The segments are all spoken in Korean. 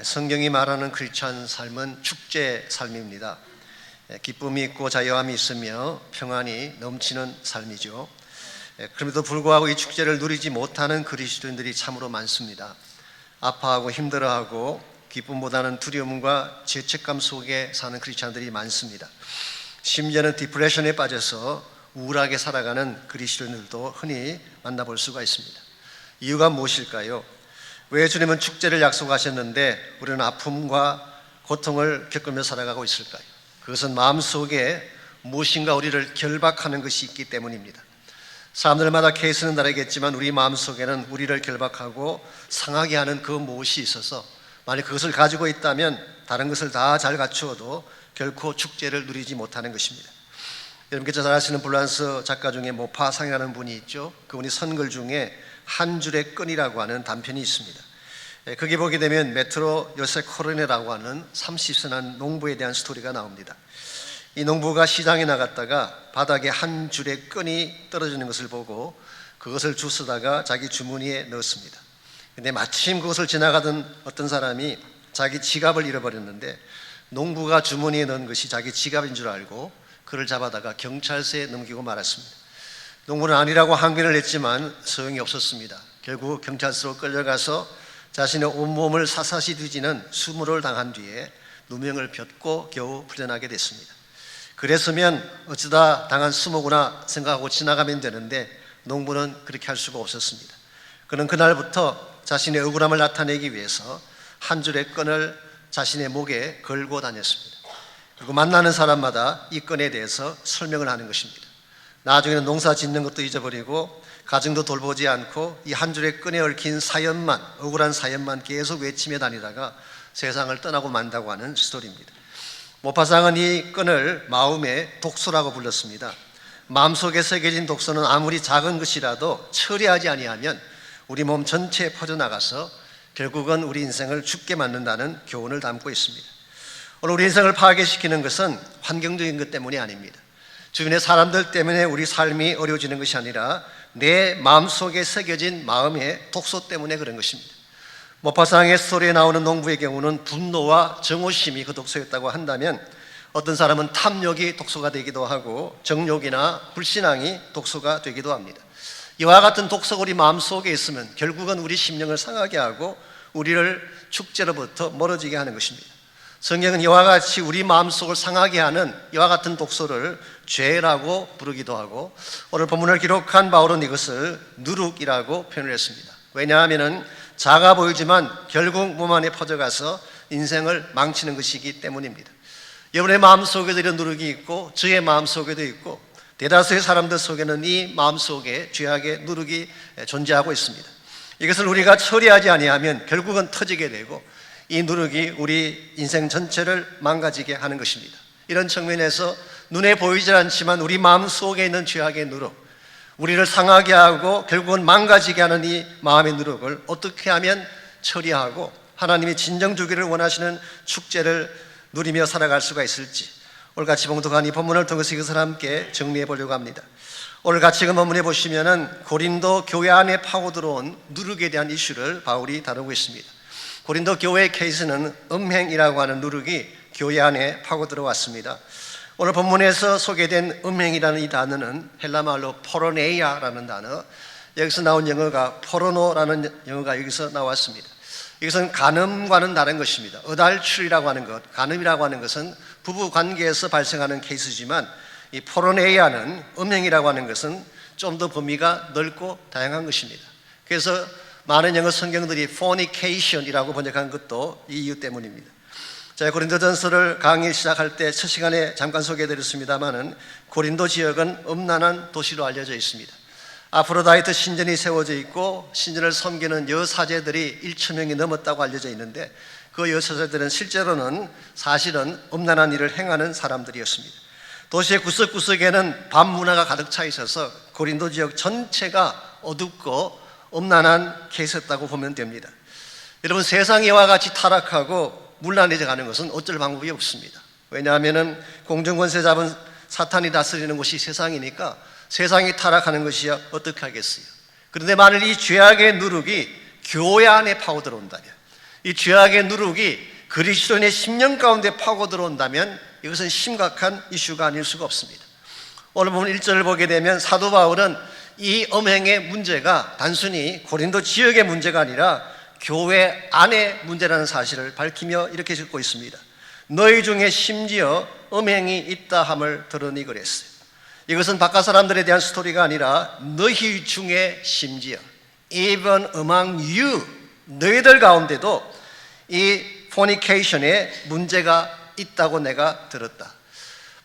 성경이 말하는 크리스찬 삶은 축제 삶입니다. 기쁨이 있고 자유함이 있으며 평안이 넘치는 삶이죠. 그럼에도 불구하고 이 축제를 누리지 못하는 그리스도인들이 참으로 많습니다. 아파하고 힘들어하고 기쁨보다는 두려움과 죄책감 속에 사는 크리스찬들이 많습니다. 심지어는 디프레션에 빠져서 우울하게 살아가는 그리스도인들도 흔히 만나볼 수가 있습니다. 이유가 무엇일까요? 왜 주님은 축제를 약속하셨는데 우리는 아픔과 고통을 겪으며 살아가고 있을까요? 그것은 마음속에 무엇인가 우리를 결박하는 것이 있기 때문입니다. 사람들마다 케이스는 다르겠지만 우리 마음속에는 우리를 결박하고 상하게 하는 그 무엇이 있어서 만약 그것을 가지고 있다면 다른 것을 다 잘 갖추어도 결코 축제를 누리지 못하는 것입니다. 여러분께서 잘 아시는 불란스 작가 중에 모파상이라는 분이 있죠. 그분이 선글 중에 한 줄의 끈이라고 하는 단편이 있습니다. 거기 보게 되면 메트로 요세 코르네라고 하는 30세 난 농부에 대한 스토리가 나옵니다. 이 농부가 시장에 나갔다가 바닥에 한 줄의 끈이 떨어지는 것을 보고 그것을 주스다가 자기 주머니에 넣었습니다. 근데 마침 그것을 지나가던 어떤 사람이 자기 지갑을 잃어버렸는데 농부가 주머니에 넣은 것이 자기 지갑인 줄 알고 그를 잡아다가 경찰서에 넘기고 말았습니다. 농부는 아니라고 항변을 했지만 소용이 없었습니다. 결국 경찰서로 끌려가서 자신의 온몸을 사사시 뒤지는 수모를 당한 뒤에 누명을 벗고 겨우 풀려나게 됐습니다. 그랬으면 어쩌다 당한 수모구나 생각하고 지나가면 되는데 농부는 그렇게 할 수가 없었습니다. 그는 그날부터 자신의 억울함을 나타내기 위해서 한 줄의 끈을 자신의 목에 걸고 다녔습니다. 그리고 만나는 사람마다 이 끈에 대해서 설명을 하는 것입니다. 나중에는 농사 짓는 것도 잊어버리고 가정도 돌보지 않고 이 한 줄의 끈에 얽힌 사연만, 억울한 사연만 계속 외치며 다니다가 세상을 떠나고 만다고 하는 스토리입니다. 모파상은 이 끈을 마음의 독소라고 불렀습니다. 마음속에 새겨진 독소는 아무리 작은 것이라도 처리하지 아니하면 우리 몸 전체에 퍼져나가서 결국은 우리 인생을 죽게 만든다는 교훈을 담고 있습니다. 오늘 우리 인생을 파괴시키는 것은 환경적인 것 때문이 아닙니다. 주변의 사람들 때문에 우리 삶이 어려워지는 것이 아니라 내 마음속에 새겨진 마음의 독소 때문에 그런 것입니다. 모파상의 스토리에 나오는 농부의 경우는 분노와 정오심이 그 독소였다고 한다면 어떤 사람은 탐욕이 독소가 되기도 하고 정욕이나 불신앙이 독소가 되기도 합니다. 이와 같은 독소가 우리 마음속에 있으면 결국은 우리 심령을 상하게 하고 우리를 축제로부터 멀어지게 하는 것입니다. 성경은 이와 같이 우리 마음속을 상하게 하는 이와 같은 독소를 죄라고 부르기도 하고 오늘 본문을 기록한 바울은 이것을 누룩이라고 표현을 했습니다. 왜냐하면 작아 보이지만 결국 몸 안에 퍼져가서 인생을 망치는 것이기 때문입니다. 여러분의 마음속에도 이런 누룩이 있고 저의 마음속에도 있고 대다수의 사람들 속에는 이 마음속에 죄악의 누룩이 존재하고 있습니다. 이것을 우리가 처리하지 아니하면 결국은 터지게 되고 이 누룩이 우리 인생 전체를 망가지게 하는 것입니다. 이런 측면에서 눈에 보이지 않지만 우리 마음속에 있는 죄악의 누룩, 우리를 상하게 하고 결국은 망가지게 하는 이 마음의 누룩을 어떻게 하면 처리하고 하나님이 진정 주기를 원하시는 축제를 누리며 살아갈 수가 있을지 오늘 같이 봉독한 이 본문을 통해서 이것을 함께 정리해 보려고 합니다. 오늘 같이 그 본문에 보시면은 고린도 교회 안에 파고 들어온 누룩에 대한 이슈를 바울이 다루고 있습니다. 고린도 교회의 케이스는 음행이라고 하는 누룩이 교회 안에 파고 들어왔습니다. 오늘 본문에서 소개된 음행이라는 이 단어는 헬라 말로 포르네이아라는 단어, 여기서 나온 영어가 포르노라는 영어가 여기서 나왔습니다. 이것은 간음과는 다른 것입니다. 어달출이라고 하는 것, 간음이라고 하는 것은 부부 관계에서 발생하는 케이스지만 이 포르네이아는 음행이라고 하는 것은 좀 더 범위가 넓고 다양한 것입니다. 그래서 많은 영어 성경들이 fornication이라고 번역한 것도 이 이유 때문입니다. 제가 고린도전서를 강의 시작할 때 첫 시간에 잠깐 소개해드렸습니다마는 고린도 지역은 음란한 도시로 알려져 있습니다. 아프로다이트 신전이 세워져 있고 신전을 섬기는 여사제들이 1,000명이 넘었다고 알려져 있는데 그 여사제들은 실제로는 사실은 음란한 일을 행하는 사람들이었습니다. 도시의 구석구석에는 밤 문화가 가득 차 있어서 고린도 지역 전체가 어둡고 음란한 케이스였다고 보면 됩니다. 여러분, 세상이 이와 같이 타락하고 문란해져 가는 것은 어쩔 방법이 없습니다. 왜냐하면 공중권세 잡은 사탄이 다스리는 곳이 세상이니까 세상이 타락하는 것이야 어떻게 하겠어요. 그런데 만일 이 죄악의 누룩이 교회 안에 파고들어온다면 이 죄악의 누룩이 그리스도인의 심령 가운데 파고 들어온다면 이것은 심각한 이슈가 아닐 수가 없습니다. 오늘 보면 1절을 보게 되면 사도 바울은 이 음행의 문제가 단순히 고린도 지역의 문제가 아니라 교회 안의 문제라는 사실을 밝히며 이렇게 적고 있습니다. 너희 중에 심지어 음행이 있다 함을 들으니 그랬어요. 이것은 바깥 사람들에 대한 스토리가 아니라 너희 중에 심지어 even among you, 너희들 가운데도 이 fornication에 문제가 있다고 내가 들었다.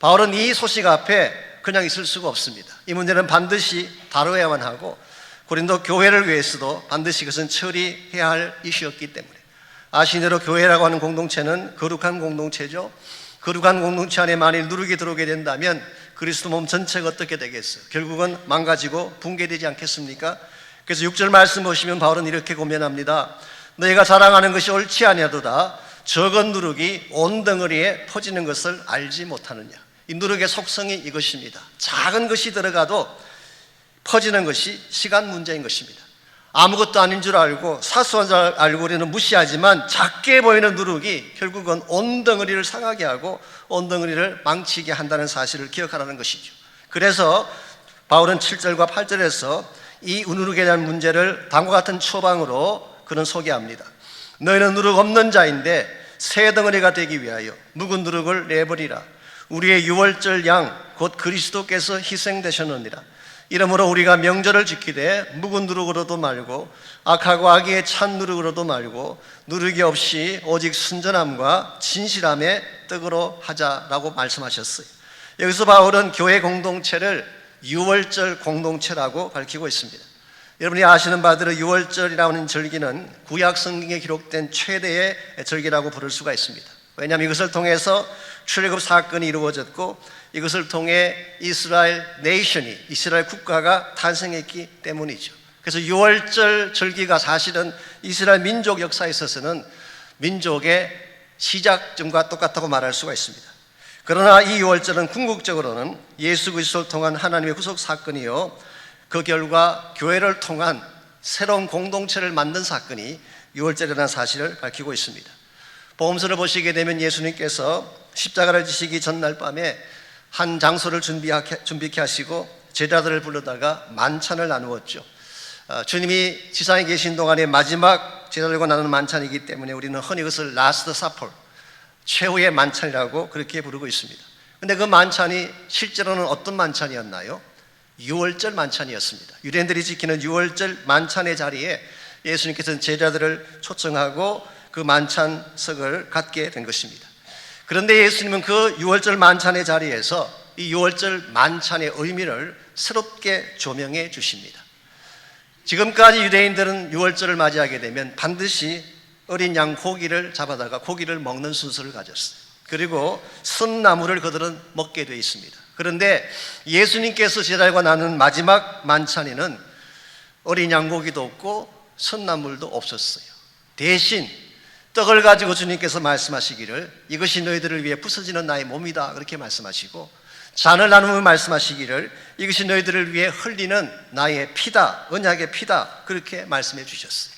바울은 이 소식 앞에 그냥 있을 수가 없습니다. 이 문제는 반드시 다뤄야만 하고 고린도 교회를 위해서도 반드시 그것은 처리해야 할 이슈였기 때문에 아시는 교회라고 하는 공동체는 거룩한 공동체죠. 거룩한 공동체 안에 만일 누룩이 들어오게 된다면 그리스도 몸 전체가 어떻게 되겠어요? 결국은 망가지고 붕괴되지 않겠습니까? 그래서 6절 말씀 보시면 바울은 이렇게 고면합니다. 너희가 자랑하는 것이 옳지 아니하도다. 적은 누룩이 온 덩어리에 퍼지는 것을 알지 못하느냐. 이 누룩의 속성이 이것입니다. 작은 것이 들어가도 퍼지는 것이 시간 문제인 것입니다. 아무것도 아닌 줄 알고 사소한 줄 알고 우리는 무시하지만 작게 보이는 누룩이 결국은 온 덩어리를 상하게 하고 온 덩어리를 망치게 한다는 사실을 기억하라는 것이죠. 그래서 바울은 7절과 8절에서 이 누룩에 대한 문제를 다음과 같은 처방으로 그는 소개합니다. 너희는 누룩 없는 자인데 새 덩어리가 되기 위하여 묵은 누룩을 내버리라. 우리의 유월절 양 곧 그리스도께서 희생되셨느니라. 이러므로 우리가 명절을 지키되 묵은 누룩으로도 말고 악하고 악의에 찬 누룩으로도 말고 누룩이 없이 오직 순전함과 진실함의 떡으로 하자라고 말씀하셨어요. 여기서 바울은 교회 공동체를 유월절 공동체라고 밝히고 있습니다. 여러분이 아시는 바대로 유월절이라고 하는 절기는 구약 성경에 기록된 최대의 절기라고 부를 수가 있습니다. 왜냐하면 이것을 통해서 출애굽 사건이 이루어졌고 이것을 통해 이스라엘 네이션이 이스라엘 국가가 탄생했기 때문이죠. 그래서 유월절 절기가 사실은 이스라엘 민족 역사에 있어서는 민족의 시작점과 똑같다고 말할 수가 있습니다. 그러나 이 유월절은 궁극적으로는 예수 그리스도를 통한 하나님의 구속 사건이요 그 결과 교회를 통한 새로운 공동체를 만든 사건이 유월절이라는 사실을 밝히고 있습니다. 복음서를 보시게 되면 예수님께서 십자가를 지시기 전날 밤에 한 장소를 준비케 하시고 제자들을 불러다가 만찬을 나누었죠. 주님이 지상에 계신 동안에 마지막 제자들과 나누는 만찬이기 때문에 우리는 흔히 그것을 라스트 사퍼, 최후의 만찬이라고 그렇게 부르고 있습니다. 그런데 그 만찬이 실제로는 어떤 만찬이었나요? 유월절 만찬이었습니다. 유대인들이 지키는 유월절 만찬의 자리에 예수님께서는 제자들을 초청하고 그 만찬석을 갖게 된 것입니다. 그런데 예수님은 그 유월절 만찬의 자리에서 이 유월절 만찬의 의미를 새롭게 조명해 주십니다. 지금까지 유대인들은 유월절을 맞이하게 되면 반드시 어린 양 고기를 잡아다가 고기를 먹는 순서를 가졌어요. 그리고 선나물을 그들은 먹게 되어 있습니다. 그런데 예수님께서 제자들과 나눈 마지막 만찬에는 어린 양고기도 없고 선나물도 없었어요. 대신 떡을 가지고 주님께서 말씀하시기를 이것이 너희들을 위해 부서지는 나의 몸이다 그렇게 말씀하시고 잔을 나누며 말씀하시기를 이것이 너희들을 위해 흘리는 나의 피다, 언약의 피다 그렇게 말씀해 주셨어요.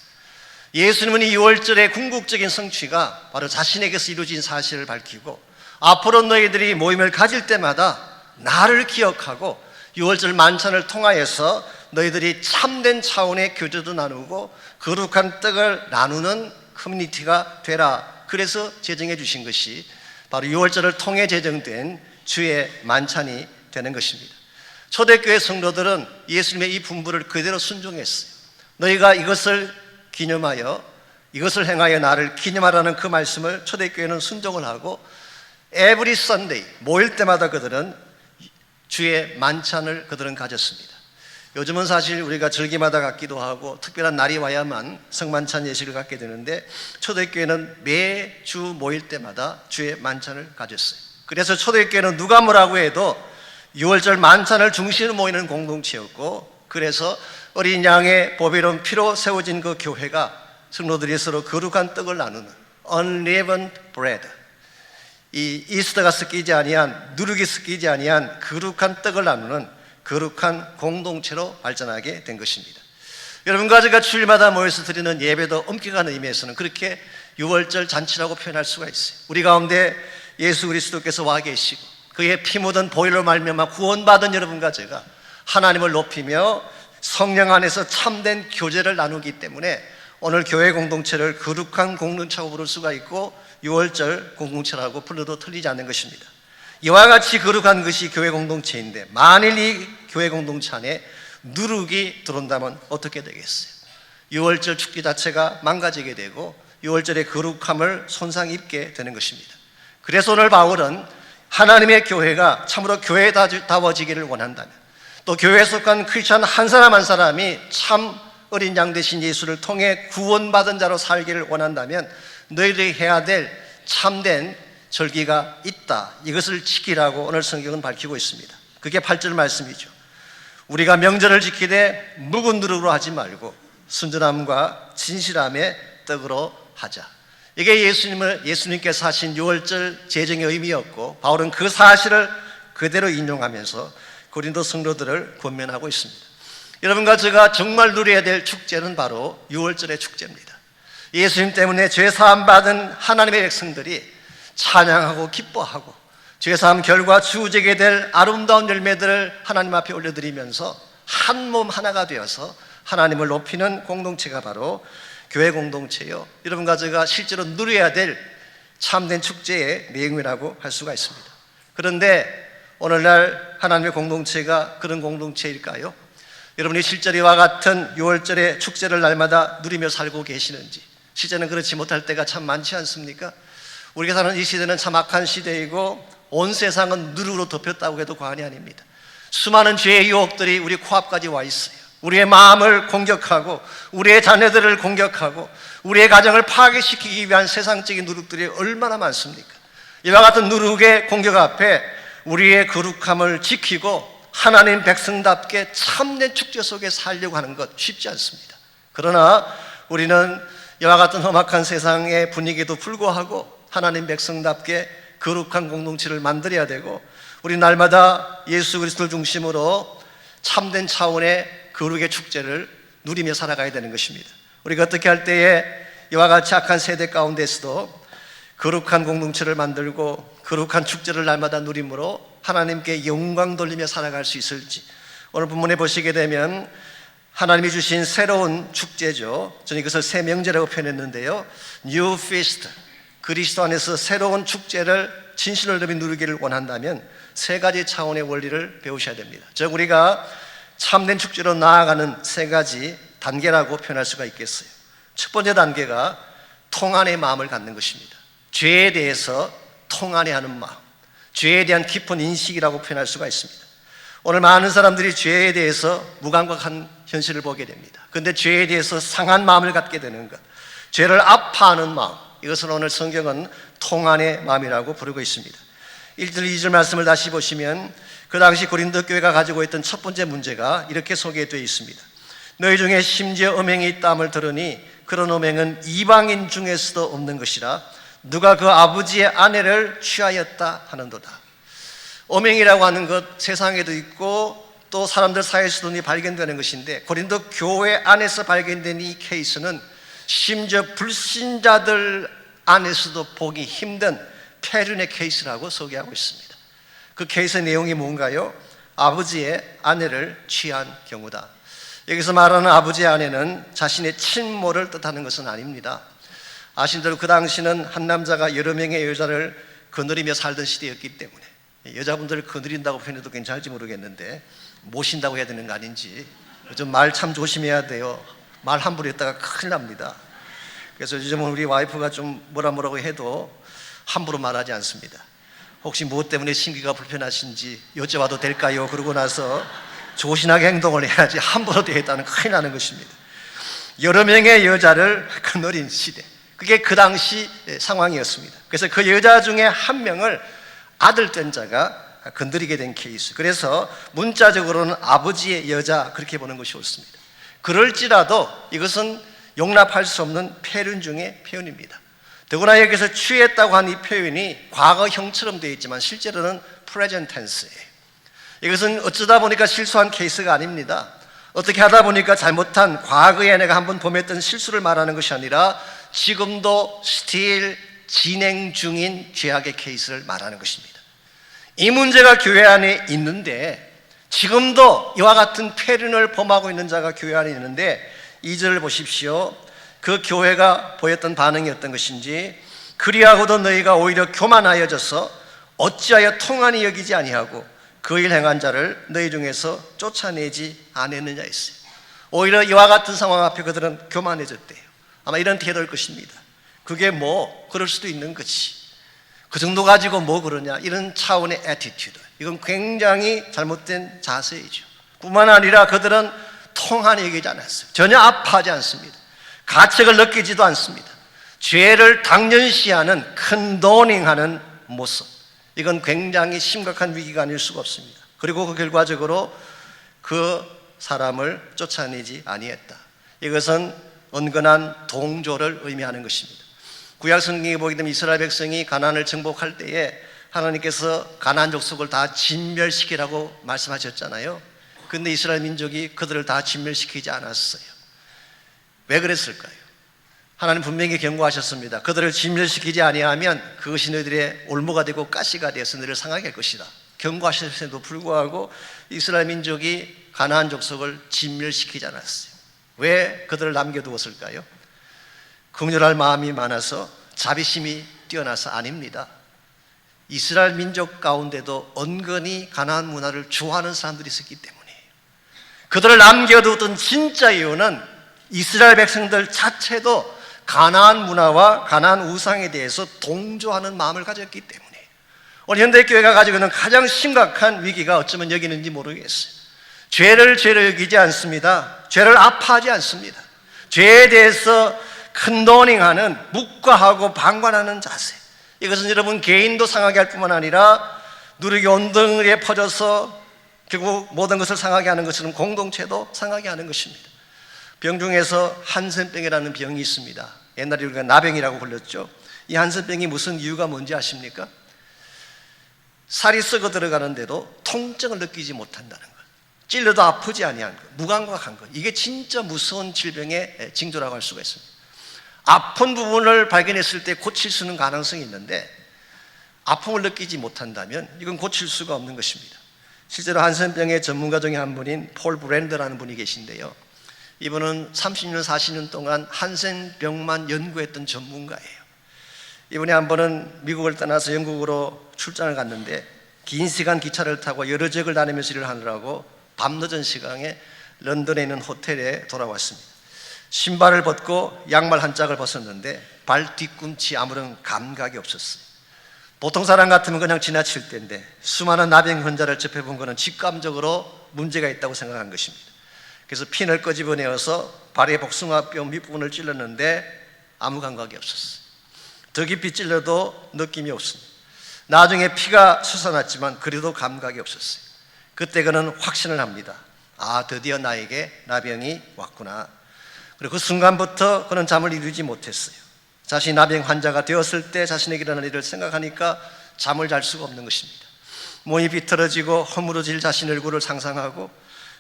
예수님은 이 유월절의 궁극적인 성취가 바로 자신에게서 이루어진 사실을 밝히고 앞으로 너희들이 모임을 가질 때마다 나를 기억하고 유월절 만찬을 통하여서 너희들이 참된 차원의 교제도 나누고 거룩한 떡을 나누는 커뮤니티가 되라. 그래서 제정해 주신 것이 바로 유월절을 통해 제정된 주의 만찬이 되는 것입니다. 초대교회 성도들은 예수님의 이 분부를 그대로 순종했어요. 너희가 이것을 기념하여 이것을 행하여 나를 기념하라는 그 말씀을 초대교회는 순종을 하고 every Sunday 모일 때마다 그들은 주의 만찬을 그들은 가졌습니다. 요즘은 사실 우리가 절기마다 갖기도 하고 특별한 날이 와야만 성만찬 예식을 갖게 되는데 초대교회는 매주 모일 때마다 주의 만찬을 가졌어요. 그래서 초대교회는 누가 뭐라고 해도 유월절 만찬을 중심으로 모이는 공동체였고 그래서 어린 양의 보배로운 피로 세워진 그 교회가 성도들이 서로 거룩한 떡을 나누는 unleavened bread, 이 이스터가 섞이지 아니한 누룩이 섞이지 아니한 거룩한 떡을 나누는 거룩한 공동체로 발전하게 된 것입니다. 여러분과 제가 주일마다 모여서 드리는 예배도 엄격한 의미에서는 그렇게 유월절 잔치라고 표현할 수가 있어요. 우리 가운데 예수 그리스도께서 와 계시고 그의 피 묻은 보혈로 말미암아 구원받은 여러분과 제가 하나님을 높이며 성령 안에서 참된 교제를 나누기 때문에 오늘 교회 공동체를 거룩한 공동체라고 부를 수가 있고 유월절 공동체라고 불러도 틀리지 않는 것입니다. 이와 같이 거룩한 것이 교회 공동체인데 만일 이 교회 공동체 안에 누룩이 들어온다면 어떻게 되겠어요? 유월절 축제 자체가 망가지게 되고 유월절의 거룩함을 손상 입게 되는 것입니다. 그래서 오늘 바울은 하나님의 교회가 참으로 교회다워지기를 원한다면 또 교회에 속한 크리스천 한 사람 한 사람이 참 어린 양 되신 예수를 통해 구원받은 자로 살기를 원한다면 너희들이 해야 될 참된 절기가 있다. 이것을 지키라고 오늘 성경은 밝히고 있습니다. 그게 8절 말씀이죠. 우리가 명절을 지키되 묵은 누룩으로 하지 말고 순전함과 진실함의 떡으로 하자. 이게 예수님께서 하신 유월절 제정의 의미였고 바울은 그 사실을 그대로 인용하면서 고린도 성도들을 권면하고 있습니다. 여러분과 제가 정말 누려야 될 축제는 바로 유월절의 축제입니다. 예수님 때문에 죄사함 받은 하나님의 백성들이 찬양하고 기뻐하고 죄사함 결과 주어지게 될 아름다운 열매들을 하나님 앞에 올려드리면서 한 몸 하나가 되어서 하나님을 높이는 공동체가 바로 교회 공동체요, 여러분과 제가 실제로 누려야 될 참된 축제의 내용이라고 할 수가 있습니다. 그런데 오늘날 하나님의 공동체가 그런 공동체일까요? 여러분이 실제로 이와 같은 6월절의 축제를 날마다 누리며 살고 계시는지, 실제는 그렇지 못할 때가 참 많지 않습니까? 우리가 사는 이 시대는 참 악한 시대이고 온 세상은 누룩으로 덮였다고 해도 과언이 아닙니다. 수많은 죄의 유혹들이 우리 코앞까지 와 있어요. 우리의 마음을 공격하고 우리의 자녀들을 공격하고 우리의 가정을 파괴시키기 위한 세상적인 누룩들이 얼마나 많습니까? 이와 같은 누룩의 공격 앞에 우리의 거룩함을 지키고 하나님 백성답게 참된 축제 속에 살려고 하는 것 쉽지 않습니다. 그러나 우리는 이와 같은 험악한 세상의 분위기에도 불구하고 하나님 백성답게 거룩한 공동체를 만들어야 되고 우리 날마다 예수 그리스도를 중심으로 참된 차원의 거룩의 축제를 누리며 살아가야 되는 것입니다. 우리가 어떻게 할 때에 이와 같이 악한 세대 가운데서도 거룩한 공동체를 만들고 거룩한 축제를 날마다 누림으로 하나님께 영광 돌리며 살아갈 수 있을지, 오늘 본문에 보시게 되면 하나님이 주신 새로운 축제죠. 저는 이것을 새 명제라고 표현했는데요, New Feast, 그리스도 안에서 새로운 축제를 진실을 누리기를 원한다면 세 가지 차원의 원리를 배우셔야 됩니다. 즉 우리가 참된 축제로 나아가는 세 가지 단계라고 표현할 수가 있겠어요. 첫 번째 단계가 통안의 마음을 갖는 것입니다. 죄에 대해서 통안해하는 마음, 죄에 대한 깊은 인식이라고 표현할 수가 있습니다. 오늘 많은 사람들이 죄에 대해서 무감각한 현실을 보게 됩니다. 그런데 죄에 대해서 상한 마음을 갖게 되는 것, 죄를 아파하는 마음, 이것을 오늘 성경은 통안의 마음이라고 부르고 있습니다. 1절 2절 말씀을 다시 보시면 그 당시 고린도 교회가 가지고 있던 첫 번째 문제가 이렇게 소개되어 있습니다. 너희 중에 심지어 음행이 있다함을 들으니 그런 음행은 이방인 중에서도 없는 것이라 누가 그 아버지의 아내를 취하였다 하는도다. 음행이라고 하는 것 세상에도 있고 또 사람들 사이에서도 발견되는 것인데 고린도 교회 안에서 발견된 이 케이스는 심지어 불신자들 안에서도 보기 힘든 폐륜의 케이스라고 소개하고 있습니다. 그 케이스의 내용이 뭔가요? 아버지의 아내를 취한 경우다. 여기서 말하는 아버지의 아내는 자신의 친모를 뜻하는 것은 아닙니다. 아신 대로 그 당시는 한 남자가 여러 명의 여자를 거느리며 살던 시대였기 때문에 여자분들을 거느린다고 표현해도 괜찮을지 모르겠는데 모신다고 해야 되는 거 아닌지 요즘 말 참 조심해야 돼요. 말 함부로 했다가 큰일 납니다. 그래서 요즘은 우리 와이프가 좀 뭐라고 해도 함부로 말하지 않습니다. 혹시 무엇 때문에 심기가 불편하신지 여쭤봐도 될까요? 그러고 나서 조신하게 행동을 해야지 함부로 대했다는 큰일 나는 것입니다. 여러 명의 여자를 거느린 시대, 그게 그 당시 상황이었습니다. 그래서 그 여자 중에 한 명을 아들 된 자가 건드리게 된 케이스, 그래서 문자적으로는 아버지의 여자 그렇게 보는 것이 옳습니다. 그럴지라도 이것은 용납할 수 없는 폐륜 중의 표현입니다. 더구나 여기서 취했다고 한 이 표현이 과거형처럼 되어 있지만 실제로는 present tense예요. 이것은 어쩌다 보니까 실수한 케이스가 아닙니다. 어떻게 하다 보니까 잘못한 과거에 내가 한번 범했던 실수를 말하는 것이 아니라 지금도 still 진행 중인 죄악의 케이스를 말하는 것입니다. 이 문제가 교회 안에 있는데 지금도 이와 같은 폐륜을 범하고 있는 자가 교회 안에 있는데 2절을 보십시오. 그 교회가 보였던 반응이 어떤 것인지 그리하고도 너희가 오히려 교만하여져서 어찌하여 통한이 여기지 아니하고 그 일 행한 자를 너희 중에서 쫓아내지 않았느냐 했어요. 오히려 이와 같은 상황 앞에 그들은 교만해졌대요. 아마 이런 태도일 것입니다. 그게 뭐 그럴 수도 있는 거지. 그 정도 가지고 뭐 그러냐 이런 차원의 애티튜드. 이건 굉장히 잘못된 자세이죠. 뿐만 아니라 그들은 통한이 여기지 않았어요. 전혀 아파하지 않습니다. 가책을 느끼지도 않습니다. 죄를 당연시하는 컨도닝하는 모습. 이건 굉장히 심각한 위기가 아닐 수가 없습니다. 그리고 그 결과적으로 그 사람을 쫓아내지 아니했다. 이것은 은근한 동조를 의미하는 것입니다. 구약 성경에 보게 되면 이스라엘 백성이 가나안을 정복할 때에 하나님께서 가나안 족속을 다 진멸시키라고 말씀하셨잖아요. 그런데 이스라엘 민족이 그들을 다 진멸시키지 않았어요. 왜 그랬을까요? 하나님 분명히 경고하셨습니다. 그들을 진멸시키지 아니하면 그것이 너희들의 올무가 되고 가시가 되어서 너희를 상하게 할 것이다. 경고하셨음에도 불구하고 이스라엘 민족이 가나안 족속을 진멸시키지 않았어요. 왜 그들을 남겨두었을까요? 긍휼할 마음이 많아서 자비심이 뛰어나서 아닙니다. 이스라엘 민족 가운데도 은근히 가나안 문화를 좋아하는 사람들이 있었기 때문이에요. 그들을 남겨두었던 진짜 이유는 이스라엘 백성들 자체도 가나안 문화와 가나안 우상에 대해서 동조하는 마음을 가졌기 때문에 오늘 현대교회가 가지고 있는 가장 심각한 위기가 어쩌면 여기 있는지 모르겠어요. 죄를 죄로 여기지 않습니다. 죄를 아파하지 않습니다. 죄에 대해서 컨도닝하는, 묵과하고 방관하는 자세. 이것은 여러분 개인도 상하게 할 뿐만 아니라 누르기 온덩이에 퍼져서 결국 모든 것을 상하게 하는 것처럼 공동체도 상하게 하는 것입니다. 병 중에서 한센병이라는 병이 있습니다. 옛날에 우리가 나병이라고 불렀죠. 이 한센병이 무슨 이유가 뭔지 아십니까? 살이 썩어 들어가는데도 통증을 느끼지 못한다는 것, 찔러도 아프지 아니한 것, 무감각한 것. 이게 진짜 무서운 질병의 징조라고 할 수가 있습니다. 아픈 부분을 발견했을 때 고칠 수 있는 가능성이 있는데 아픔을 느끼지 못한다면 이건 고칠 수가 없는 것입니다. 실제로 한센병의 전문가 중에 한 분인 폴 브랜드라는 분이 계신데요, 이분은 30년, 40년 동안 한센병만 연구했던 전문가예요. 이분이 한 번은 미국을 떠나서 영국으로 출장을 갔는데 긴 시간 기차를 타고 여러 지역을 다니면서 일을 하느라고 밤늦은 시간에 런던에 있는 호텔에 돌아왔습니다. 신발을 벗고 양말 한 짝을 벗었는데 발 뒤꿈치 아무런 감각이 없었어요. 보통 사람 같으면 그냥 지나칠 텐데 수많은 나병 환자를 접해본 것은 직감적으로 문제가 있다고 생각한 것입니다. 그래서 핀을 끄집어내어서 발의 복숭아뼈 밑부분을 찔렀는데 아무 감각이 없었어요. 더 깊이 찔러도 느낌이 없습니다. 나중에 피가 솟아났지만 그래도 감각이 없었어요. 그때 그는 확신을 합니다. 아, 드디어 나에게 나병이 왔구나. 그리고 그 순간부터 그는 잠을 이루지 못했어요. 자신이 나병 환자가 되었을 때 자신에게 일어난 일을 생각하니까 잠을 잘 수가 없는 것입니다. 몸이 비틀어지고 허물어질 자신의 얼굴을 상상하고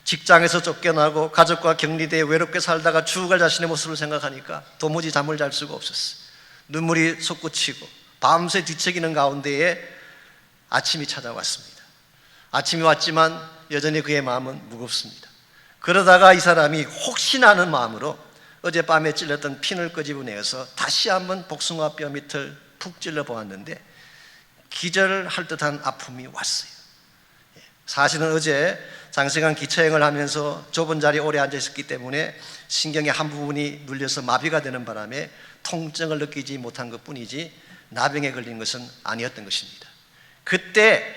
직장에서 쫓겨나고 가족과 격리되어 외롭게 살다가 죽어갈 자신의 모습을 생각하니까 도무지 잠을 잘 수가 없었어요. 눈물이 솟구치고 밤새 뒤척이는 가운데에 아침이 찾아왔습니다. 아침이 왔지만 여전히 그의 마음은 무겁습니다. 그러다가 이 사람이 혹시나 하는 마음으로 어젯밤에 찔렸던 핀을 끄집어내어서 다시 한번 복숭아뼈 밑을 푹 찔러 보았는데 기절할 듯한 아픔이 왔어요. 사실은 어제 장시간 기차여행을 하면서 좁은 자리에 오래 앉아 있었기 때문에 신경의 한 부분이 눌려서 마비가 되는 바람에 통증을 느끼지 못한 것뿐이지 나병에 걸린 것은 아니었던 것입니다. 그때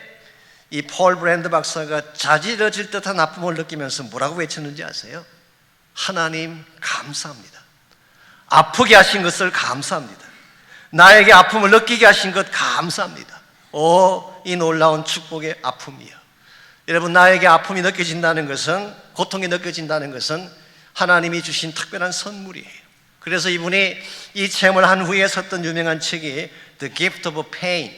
이 폴 브랜드 박사가 자지러질 듯한 아픔을 느끼면서 뭐라고 외쳤는지 아세요? 하나님 감사합니다. 아프게 하신 것을 감사합니다. 나에게 아픔을 느끼게 하신 것 감사합니다. 오, 이 놀라운 축복의 아픔이요. 여러분, 나에게 아픔이 느껴진다는 것은, 고통이 느껴진다는 것은 하나님이 주신 특별한 선물이에요. 그래서 이분이 이 체험을 한 후에 썼던 유명한 책이 The Gift of Pain,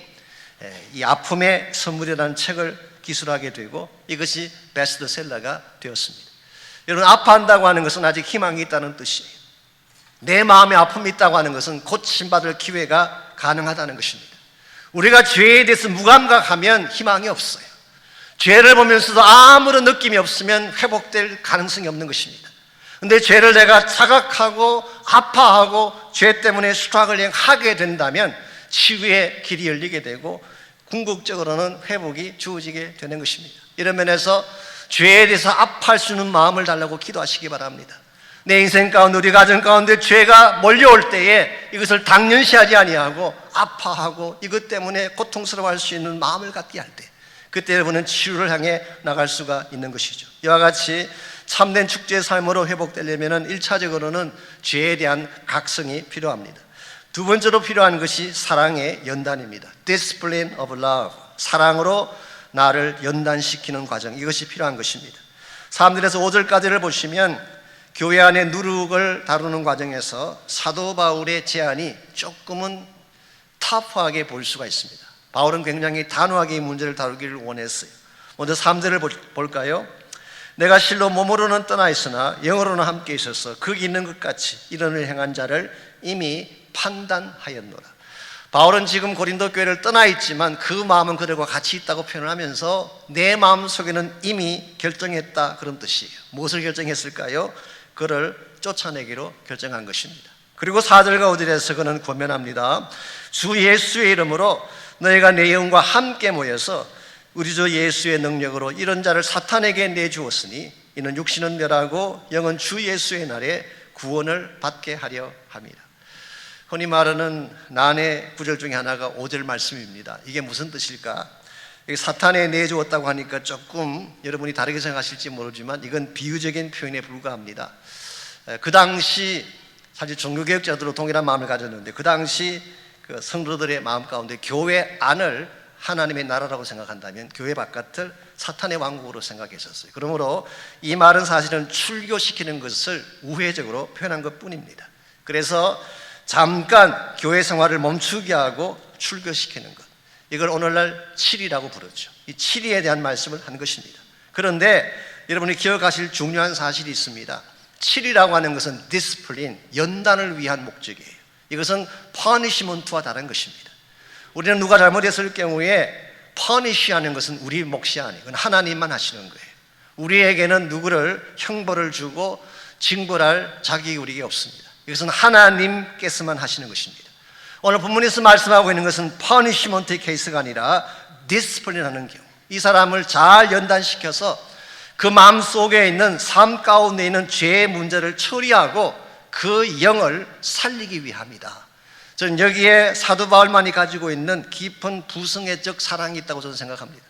이 아픔의 선물이라는 책을 기술하게 되고 이것이 베스트셀러가 되었습니다. 여러분, 아파한다고 하는 것은 아직 희망이 있다는 뜻이에요. 내 마음에 아픔이 있다고 하는 것은 고침받을 기회가 가능하다는 것입니다. 우리가 죄에 대해서 무감각하면 희망이 없어요. 죄를 보면서도 아무런 느낌이 없으면 회복될 가능성이 없는 것입니다. 그런데 죄를 내가 자각하고 아파하고 죄 때문에 스트러글링 하게 된다면 치유의 길이 열리게 되고 궁극적으로는 회복이 주어지게 되는 것입니다. 이런 면에서 죄에 대해서 아파할 수 있는 마음을 달라고 기도하시기 바랍니다. 내 인생 가운데, 우리 가정 가운데 죄가 몰려올 때에 이것을 당연시하지 아니하고 아파하고 이것 때문에 고통스러워할 수 있는 마음을 갖게 할 때, 그때 여러분은 치유를 향해 나갈 수가 있는 것이죠. 이와 같이 참된 축제의 삶으로 회복되려면 1차적으로는 죄에 대한 각성이 필요합니다. 두 번째로 필요한 것이 사랑의 연단입니다. Discipline of love, 사랑으로 나를 연단시키는 과정, 이것이 필요한 것입니다. 사람들에서 5절까지를 보시면 교회 안에 누룩을 다루는 과정에서 사도 바울의 제안이 조금은 터프하게 보일 수가 있습니다. 바울은 굉장히 단호하게 이 문제를 다루기를 원했어요. 먼저 3절을 볼까요? 내가 실로 몸으로는 떠나 있으나 영으로는 함께 있어서 거기 있는 것 같이 이런 일을 행한 자를 이미 판단하였노라. 바울은 지금 고린도 교회를 떠나 있지만 그 마음은 그들과 같이 있다고 표현을 하면서 내 마음 속에는 이미 결정했다, 그런 뜻이에요. 무엇을 결정했을까요? 그를 쫓아내기로 결정한 것입니다. 그리고 4절과 5절에서 그는 권면합니다. 주 예수의 이름으로 너희가 내 영과 함께 모여서 우리 주 예수의 능력으로 이런 자를 사탄에게 내주었으니 이는 육신은 멸하고 영은 주 예수의 날에 구원을 받게 하려 함이라. 흔히 말하는 난의 구절 중에 하나가 5절 말씀입니다. 이게 무슨 뜻일까? 사탄에 내주었다고 하니까 조금 여러분이 다르게 생각하실지 모르지만 이건 비유적인 표현에 불과합니다. 그 당시 사실 종교개혁자들로 동일한 마음을 가졌는데 그 당시 그 성도들의 마음 가운데 교회 안을 하나님의 나라라고 생각한다면 교회 바깥을 사탄의 왕국으로 생각했었어요. 그러므로 이 말은 사실은 출교시키는 것을 우회적으로 표현한 것뿐입니다. 그래서 잠깐 교회 생활을 멈추게 하고 출교시키는 것, 이걸 오늘날 칠이라고 부르죠. 이 칠이에 대한 말씀을 한 것입니다. 그런데 여러분이 기억하실 중요한 사실이 있습니다. 칠이라고 하는 것은 디스플린, 연단을 위한 목적이에요. 이것은 퍼니시먼트와 다른 것입니다. 우리는 누가 잘못했을 경우에 퍼니시하는 것은 우리 몫이 아니에요. 그건 하나님만 하시는 거예요. 우리에게는 누구를 형벌을 주고 징벌할 자격이 우리에게 없습니다. 이것은 하나님께서만 하시는 것입니다. 오늘 본문에서 말씀하고 있는 것은 퍼니시먼트의 케이스가 아니라 디스플린하는 경우, 이 사람을 잘 연단시켜서 그 마음속에 있는 삶 가운데 있는 죄의 문제를 처리하고 그 영을 살리기 위함이다. 저는 여기에 사도 바울만이 가지고 있는 깊은 부성애적 사랑이 있다고 저는 생각합니다.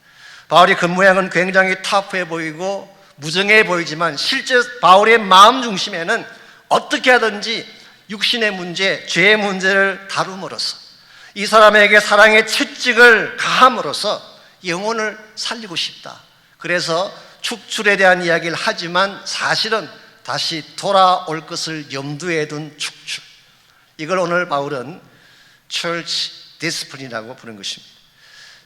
바울이 겉모양은 굉장히 터프해 보이고 무정해 보이지만 실제 바울의 마음 중심에는 어떻게 하든지 육신의 문제, 죄의 문제를 다룸으로써 이 사람에게 사랑의 채찍을 가함으로써 영혼을 살리고 싶다. 그래서 축출에 대한 이야기를 하지만 사실은 다시 돌아올 것을 염두에 둔 축출, 이걸 오늘 바울은 Church Discipline이라고 부르는 것입니다.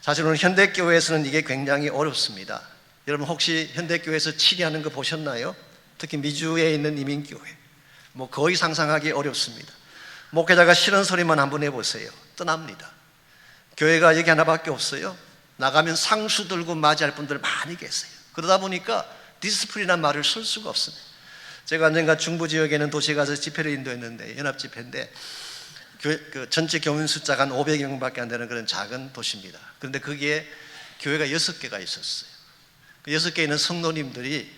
사실 오늘 현대교회에서는 이게 굉장히 어렵습니다. 여러분 혹시 현대교회에서 치리하는 거 보셨나요? 특히 미주에 있는 이민교회, 거의 상상하기 어렵습니다. 목회자가 싫은 소리만 한번 해보세요. 떠납니다. 교회가 여기 하나밖에 없어요. 나가면 상수 들고 맞이할 분들 많이 계세요. 그러다 보니까 디스플린이라는 말을 쓸 수가 없습니다. 제가 언젠가 중부 지역에는 도시에 가서 집회를 인도했는데, 연합집회인데 그 전체 교민 숫자가 한 500명밖에 안 되는 그런 작은 도시입니다. 그런데 거기에 교회가 6개가 있었어요. 그 6개에 있는 성도님들이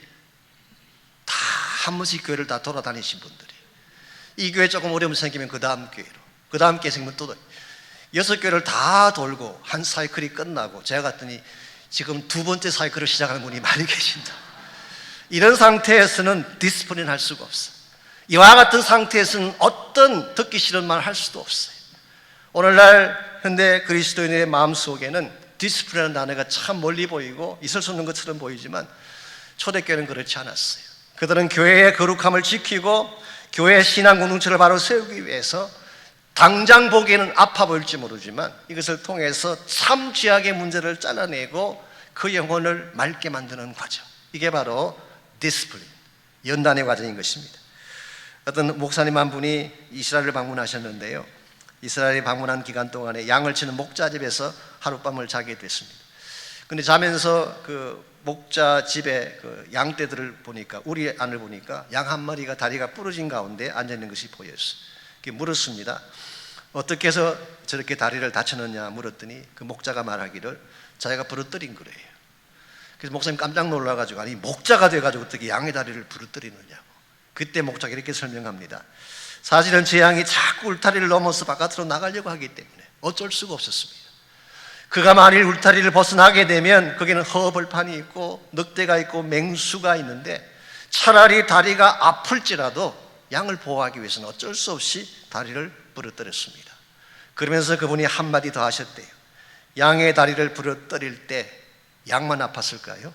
다 한 번씩 교회를 다 돌아다니신 분들이, 이 교회 조금 어려움 생기면 그 다음 교회로, 그 다음 교회 생기면 또 6교회를 다 돌고 한 사이클이 끝나고 제가 갔더니 지금 두 번째 사이클을 시작하는 분이 많이 계신다. 이런 상태에서는 디스플린 할 수가 없어요. 이와 같은 상태에서는 어떤 듣기 싫은 말 할 수도 없어요. 오늘날 현대 그리스도인의 마음속에는 디스플린이라는 단어가 참 멀리 보이고 있을 수 없는 것처럼 보이지만 초대교회는 그렇지 않았어요. 그들은 교회의 거룩함을 지키고 교회의 신앙 공동체를 바로 세우기 위해서 당장 보기에는 아파 보일지 모르지만 이것을 통해서 참 죄악의 문제를 잘라내고 그 영혼을 맑게 만드는 과정, 이게 바로 디스플린, 연단의 과정인 것입니다. 어떤 목사님 한 분이 이스라엘을 방문하셨는데요. 이스라엘에 방문한 기간 동안에 양을 치는 목자집에서 하룻밤을 자게 됐습니다. 근데 자면서 그 목자집의 그 양떼들을 보니까, 우리 안을 보니까 양 한 마리가 다리가 부러진 가운데 앉아 있는 것이 보였어요. 물었습니다. 어떻게 해서 저렇게 다리를 다쳤느냐 물었더니 그 목자가 말하기를 자기가 부러뜨린 거래요. 그래서 목사님 깜짝 놀라가지고, 아니 목자가 돼가지고 어떻게 양의 다리를 부러뜨리느냐고. 그때 목자가 이렇게 설명합니다. 사실은 제 양이 자꾸 울타리를 넘어서 바깥으로 나가려고 하기 때문에 어쩔 수가 없었습니다. 그가 만일 울타리를 벗어나게 되면 거기는 허벌판이 있고 늑대가 있고 맹수가 있는데, 차라리 다리가 아플지라도 양을 보호하기 위해서는 어쩔 수 없이 다리를 부러뜨렸습니다. 그러면서 그분이 한마디 더 하셨대요. 양의 다리를 부러뜨릴 때 양만 아팠을까요?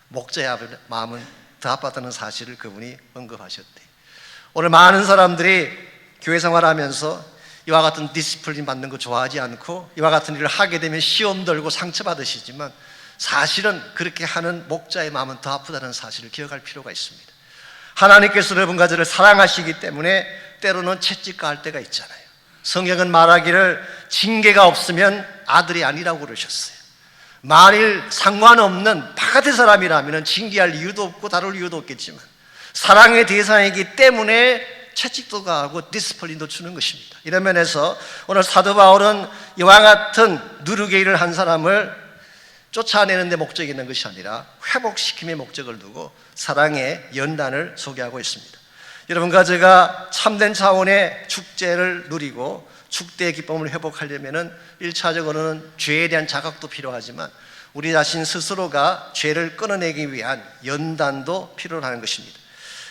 목자의 마음은 더 아팠다는 사실을 그분이 언급하셨대요. 오늘 많은 사람들이 교회 생활하면서 이와 같은 디스플린 받는 거 좋아하지 않고 이와 같은 일을 하게 되면 시험 들고 상처받으시지만, 사실은 그렇게 하는 목자의 마음은 더 아프다는 사실을 기억할 필요가 있습니다. 하나님께서 여러분과 저를 사랑하시기 때문에 때로는 채찍가할 때가 있잖아요. 성경은 말하기를 징계가 없으면 아들이 아니라고 그러셨어요. 만일 상관없는 바깥의 사람이라면 징계할 이유도 없고 다룰 이유도 없겠지만, 사랑의 대상이기 때문에 채찍도 가하고 디스플린도 주는 것입니다. 이런 면에서 오늘 사도 바울은 이와 같은 누르게 일을 한 사람을 쫓아내는 데 목적이 있는 것이 아니라 회복시킴의 목적을 두고 사랑의 연단을 소개하고 있습니다. 여러분과 제가 참된 차원의 축제를 누리고 축대의 기쁨을 회복하려면 1차적으로는 죄에 대한 자각도 필요하지만 우리 자신 스스로가 죄를 끊어내기 위한 연단도 필요하는 것입니다.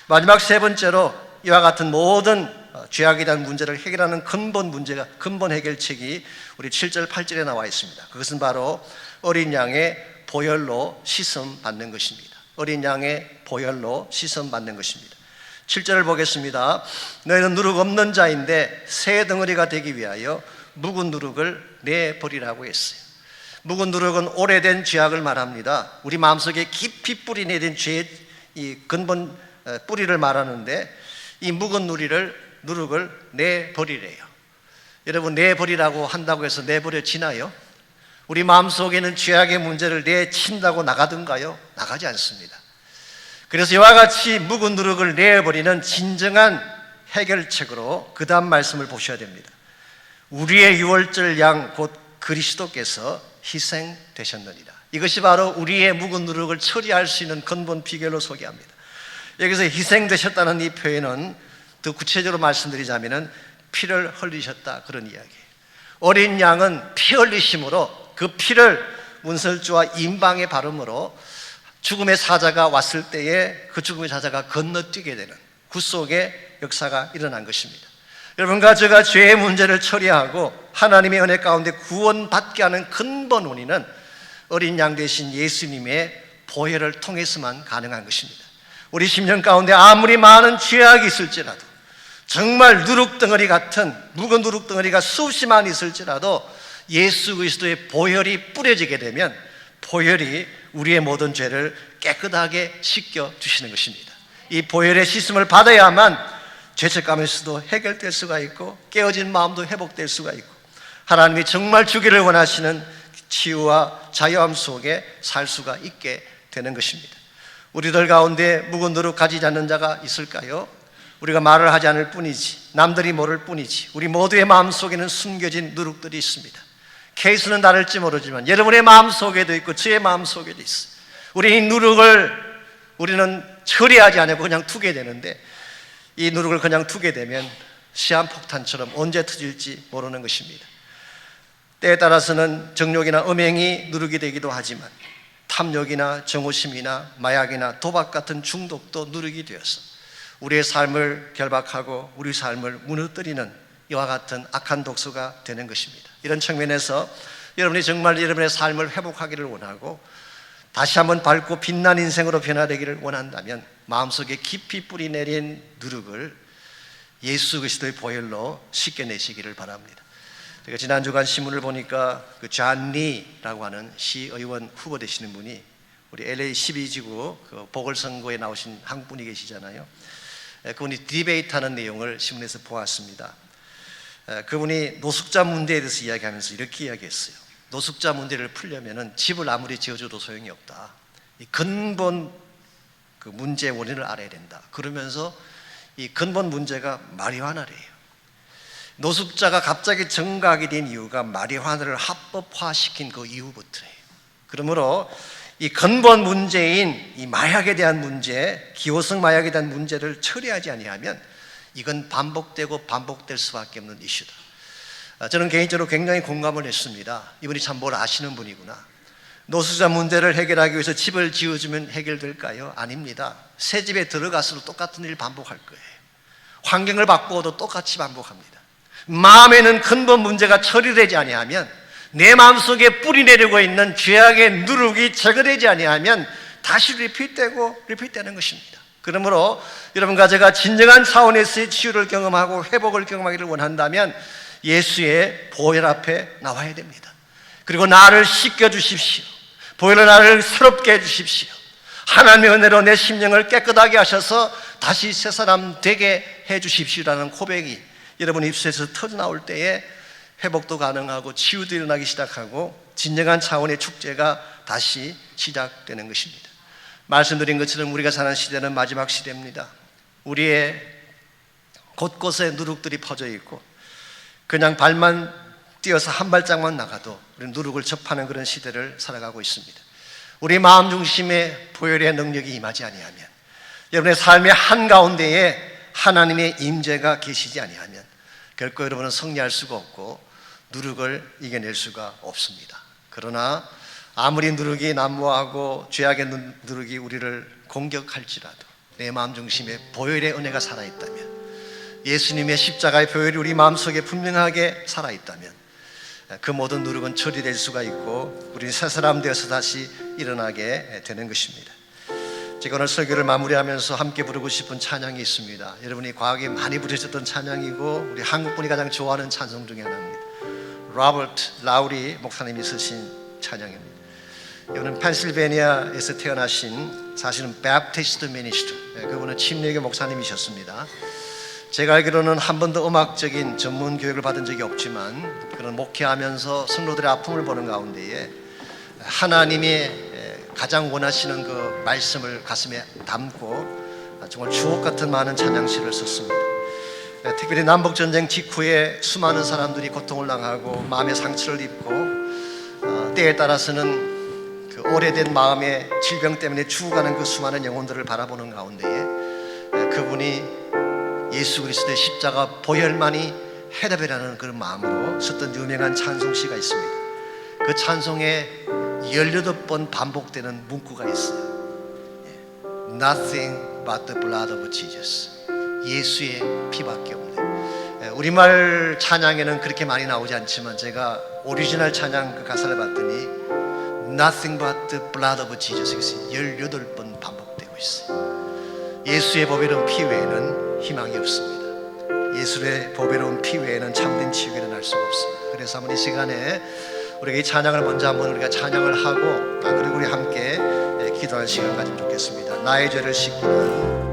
마지막 세 번째로 이와 같은 모든 죄악에 대한 문제를 해결하는 근본 해결책이 우리 7절 8절에 나와 있습니다. 그것은 바로 어린 양의 보혈로 씻음 받는 것입니다. 어린 양의 보혈로 씻음 받는 것입니다. 7절을 보겠습니다. 너희는 누룩 없는 자인데 새 덩어리가 되기 위하여 묵은 누룩을 내버리라고 했어요. 묵은 누룩은 오래된 죄악을 말합니다. 우리 마음속에 깊이 뿌리 내린 죄의 이 근본 뿌리를 말하는데, 이 묵은 누룩을 내버리래요. 여러분, 내버리라고 한다고 해서 내버려지나요? 우리 마음속에는 죄악의 문제를 내친다고 나가던가요? 나가지 않습니다. 그래서 이와 같이 묵은 누룩을 내버리는 진정한 해결책으로 그 다음 말씀을 보셔야 됩니다. 우리의 유월절 양 곧 그리스도께서 희생되셨느니라. 이것이 바로 우리의 묵은 누룩을 처리할 수 있는 근본 비결로 소개합니다. 여기서 희생되셨다는 이 표현은 더 구체적으로 말씀드리자면 피를 흘리셨다, 그런 이야기예요. 어린 양은 피 흘리심으로 그 피를 문설주와 임방에 바름으로 죽음의 사자가 왔을 때에 그 죽음의 사자가 건너뛰게 되는 구속의 역사가 일어난 것입니다. 여러분과 제가 죄의 문제를 처리하고 하나님의 은혜 가운데 구원받게 하는 근본 원인은 어린 양 되신 예수님의 보혈을 통해서만 가능한 것입니다. 우리 심령 가운데 아무리 많은 죄악이 있을지라도, 정말 누룩덩어리 같은 묵은 누룩덩어리가 수없이만 있을지라도 예수 그리스도의 보혈이 뿌려지게 되면 보혈이 우리의 모든 죄를 깨끗하게 씻겨주시는 것입니다. 이 보혈의 씻음을 받아야만 죄책감에서도 해결될 수가 있고 깨어진 마음도 회복될 수가 있고 하나님이 정말 주기를 원하시는 치유와 자유함 속에 살 수가 있게 되는 것입니다. 우리들 가운데 묵은 누룩 가지지 않는 자가 있을까요? 우리가 말을 하지 않을 뿐이지, 남들이 모를 뿐이지 우리 모두의 마음속에는 숨겨진 누룩들이 있습니다. 케이스는 다를지 모르지만 여러분의 마음속에도 있고 저의 마음속에도 있어요. 우리 이 누룩을 우리는 처리하지 않고 그냥 두게 되는데, 이 누룩을 그냥 두게 되면 시한폭탄처럼 언제 터질지 모르는 것입니다. 때에 따라서는 정욕이나 음행이 누룩이 되기도 하지만 탐욕이나 정오심이나 마약이나 도박 같은 중독도 누룩이 되어서 우리의 삶을 결박하고 우리 삶을 무너뜨리는 이와 같은 악한 독소가 되는 것입니다. 이런 측면에서 여러분이 정말 여러분의 삶을 회복하기를 원하고 다시 한번 밝고 빛난 인생으로 변화되기를 원한다면 마음속에 깊이 뿌리 내린 누룩을 예수 그리스도의 보혈로 씻겨내시기를 바랍니다. 제가 지난 주간 신문을 보니까 그 존 리라고 하는 시의원 후보 되시는 분이 우리 LA 12지구 그 보궐선거에 나오신 한 분이 계시잖아요. 그분이 디베이트하는 내용을 신문에서 보았습니다. 그분이 노숙자 문제에 대해서 이야기하면서 이렇게 이야기했어요. 노숙자 문제를 풀려면은 집을 아무리 지어줘도 소용이 없다. 이 근본 그 문제의 원인을 알아야 된다. 그러면서 이 근본 문제가 마리화나래요. 노숙자가 갑자기 증가하게 된 이유가 마리화나를 합법화시킨 그 이후부터예요. 그러므로 이 근본 문제인 이 마약에 대한 문제, 기호성 마약에 대한 문제를 처리하지 아니하면 이건 반복되고 반복될 수밖에 없는 이슈다. 저는 개인적으로 굉장히 공감을 했습니다. 이분이 참 뭘 아시는 분이구나. 노숙자 문제를 해결하기 위해서 집을 지어주면 해결될까요? 아닙니다. 새 집에 들어가서도 똑같은 일을 반복할 거예요. 환경을 바꾸어도 똑같이 반복합니다. 마음에는 근본 문제가 처리되지 아니하면, 내 마음속에 뿌리내리고 있는 죄악의 누룩이 제거되지 아니하면 다시 리핏되는 것입니다. 그러므로 여러분과 제가 진정한 차원에서의 치유를 경험하고 회복을 경험하기를 원한다면 예수의 보혈 앞에 나와야 됩니다. 그리고 나를 씻겨주십시오. 보혈로 나를 새롭게 해주십시오. 하나님의 은혜로 내 심령을 깨끗하게 하셔서 다시 새 사람 되게 해주십시오라는 고백이 여러분 입술에서 터져나올 때에 회복도 가능하고 치유도 일어나기 시작하고 진정한 차원의 축제가 다시 시작되는 것입니다. 말씀드린 것처럼 우리가 사는 시대는 마지막 시대입니다. 우리의 곳곳에 누룩들이 퍼져 있고 그냥 발만 뛰어서 한 발짝만 나가도 우리 누룩을 접하는 그런 시대를 살아가고 있습니다. 우리 마음 중심에 보혈의 능력이 임하지 아니하면, 여러분의 삶의 한가운데에 하나님의 임재가 계시지 아니하면 결코 여러분은 승리할 수가 없고 누룩을 이겨낼 수가 없습니다. 그러나 아무리 누룩이 난무하고 죄악의 누룩이 우리를 공격할지라도 내 마음 중심에 보혈의 은혜가 살아있다면, 예수님의 십자가의 보혈이 우리 마음속에 분명하게 살아있다면 그 모든 누룩은 처리될 수가 있고 우리 새 사람 되어서 다시 일어나게 되는 것입니다. 제가 오늘 설교를 마무리하면서 함께 부르고 싶은 찬양이 있습니다. 여러분이 과거에 많이 부르셨던 찬양이고 우리 한국분이 가장 좋아하는 찬송 중에 하나입니다. 로버트 라우리 목사님이 쓰신 찬양입니다. 이분은 펜실베니아에서 태어나신, 사실은 베프티스트 미니스트, 그분은 침례교 목사님이셨습니다. 제가 알기로는 한 번도 음악적인 전문 교육을 받은 적이 없지만 그런 목회하면서 성도들의 아픔을 보는 가운데에 하나님이 가장 원하시는 그 말씀을 가슴에 담고 정말 주옥 같은 많은 찬양시를 썼습니다. 특별히 남북전쟁 직후에 수많은 사람들이 고통을 당하고 마음의 상처를 입고 때에 따라서는 그 오래된 마음의 질병 때문에 죽어가는 그 수많은 영혼들을 바라보는 가운데에 그분이 예수 그리스도의 십자가 보혈만이 해답이라는 그런 마음으로 썼던 유명한 찬송시가 있습니다. 그 찬송에 18번 반복되는 문구가 있어요. Nothing but the blood of Jesus. 예수의 피밖에 없네. 우리말 찬양에는 그렇게 많이 나오지 않지만 제가 오리지널 찬양 그 가사를 봤더니 Nothing but the blood of Jesus 18번 반복되고 있어요. 예수의 보배로운 피 외에는 희망이 없습니다. 예수의 보배로운 피 외에는 참된 치유가 일어날 수가 없습니다. 그래서 한번 이 시간에 우리가 이 찬양을 먼저 한번 우리가 찬양을 하고 그리고 우리 함께 기도하는 시간 가지면 좋겠습니다. 나의 죄를 씻기는